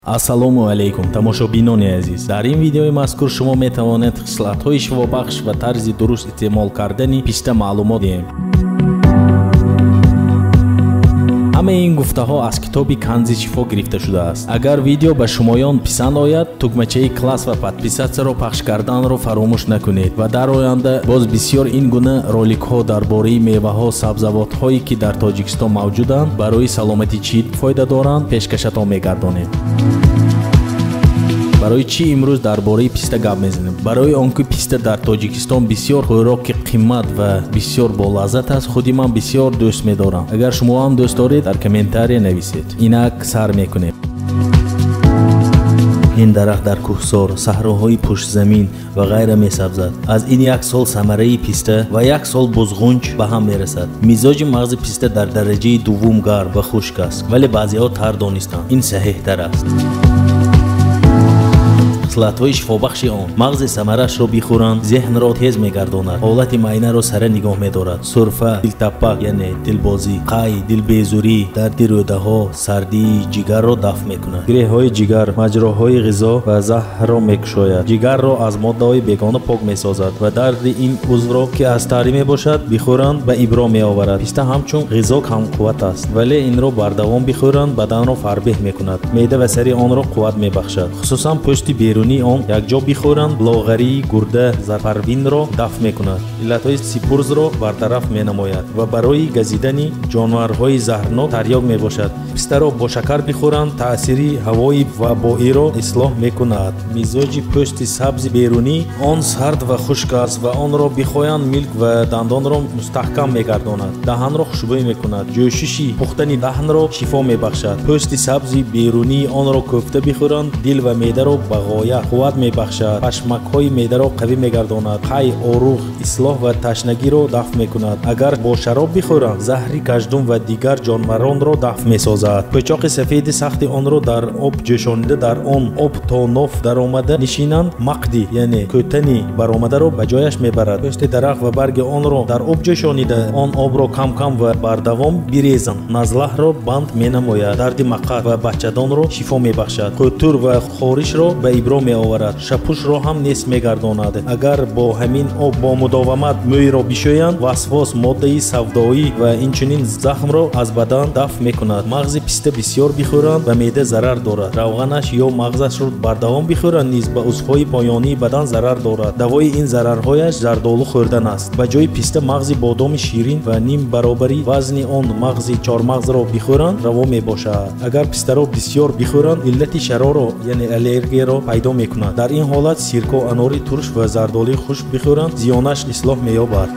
ассалому алейкум тамошобинони азиз. Дар ин видеои мазкур шумо метавонед хислатҳои шифобахш ва тарзи дуруст истеъмол кардани писта маълумот диҳем. ҳамаи ин гуфтаҳо аз китоби канзи шифо гирифта шудааст. Агар видео ба шумоён писанд ояд, тугмачаи класс ва подписатсияро пахш карданро фаромӯш накунед ва дар оянда боз бисёр ин гуна роликҳо дар бораи меваҳо, сабзавотҳое ки дар Тоҷикистон мавҷуданд, барои саломатӣ чӣ фоида доранд, пешкашатон мегардонем. барои чӣ имрӯз дар бораи писта гап мезанем? Барои он ки писта дар Тоҷикистон бисёр хӯроки қиммат ва бисёр болаззат аст, худи ман бисёр дӯст медорам. Агар шумо ҳам дӯст доред, дар комментария нависед. Инак сар мекунем. ин дарахт дар кӯҳсор, саҳроҳои пуштзамин ва ғайра месабзад. Аз ин як сол самараи писта ва як сол бузғунч ба ҳам мерасад. мизоҷи мағзи писта дар дараҷаи дуввум гарм ва хушк аст, вале баъзеҳо тар донистанд. Ин саҳеҳтар аст. хислатҳои шифобахши он: мағзи самарашро бихӯранд, зеҳнро тез мегардонад, ҳолати майнаро сара нигоҳ медорад, сурфа, дилтаппак яъне дилбозӣ, қай, дилбезурӣ, дарди рӯдаҳо, сардии ҷигарро дафт мекунад, гирехҳои ҷигар, маҷроҳои ғизо ва заҳрро мекушояд, ҷигарро аз моддаҳои бегона пок месозад ва дарди ин узвро ки аз тарӣ мебошад бихӯранд ба ибро меоварад. писта ҳамчун ғизо камқувват аст, вале инро бардавом бихӯранд баданро фарбеҳ мекунад, меъда ва сари онро қувват мебахшад. хусусан пӯсти берунӣ он якҷо бихӯранд, лоғарӣ, гурда, зарпарвинро дафт мекунад, иллатҳои сипурзро бартараф менамояд ва барои газидани ҷонварҳои заҳрнок тарёк мебошад. пистаро бо шакар бихӯранд, таъсири ҳавои вабоиро ислоҳ мекунад. мизоҷи пӯсти сабзи берунӣ он сард ва хушк аст ва онро бихоянд милк ва дандонро мустаҳкам мегардонад, даҳанро хушбӯй мекунад, ҷӯшиши пухтани даҳнро шифо мебахшад. пӯсти сабзи берунӣ онро кӯфта бихӯранд, дил ва меъдаро ба ғоя қувват мебахшад, пашмакҳои меъдаро қавӣ мегардонад, қай, оруғ, ислоҳ ва ташнагиро дафт мекунад. агар бо шароб бихӯранд, заҳри каждум ва дигар ҷонваронро дафт месозад. пӯчоқи сафеди сахти онро дар об ҷӯшонида, дар он об то ноф даромада нишинанд, мақди яъне кӯтани баромадаро ба ҷояш мебарад. пӯсти дарахт ва барги онро дар об ҷӯшонида, он обро кам кам ва бардавом бирезанд, назлаҳро банд менамояд, дарди мақад ва бачадонро шифо мебахшад, қӯтур ва хоришро ба ибро меоварад, шапушро ҳам нест мегардонад. агар бо ҳамин об бо мудовамат мӯйро бишӯянд, васвос, моддаи савдоӣ ва инчунин захмро аз бадан дафт мекунад. мағзи писта бисёр бихӯранд, ба меъда зарар дорад. равғанаш ё мағзашро бардавом бихӯранд, низ ба узвҳои поёнии бадан зарар дорад. давои ин зарарҳояш зардолу хӯрдан аст. ба ҷои писта мағзи бодоми ширин ва ним баробари вазни он мағзи чормағзро бихӯранд, раво мебошад. агар пистаро бисёр бихӯранд, иллати шароро яъне аллергияро пайдо мекунад. дар ин ҳолат сирко, анори турш ва зардолии хушк бихӯранд, зиёнаш ислоҳ меёбад.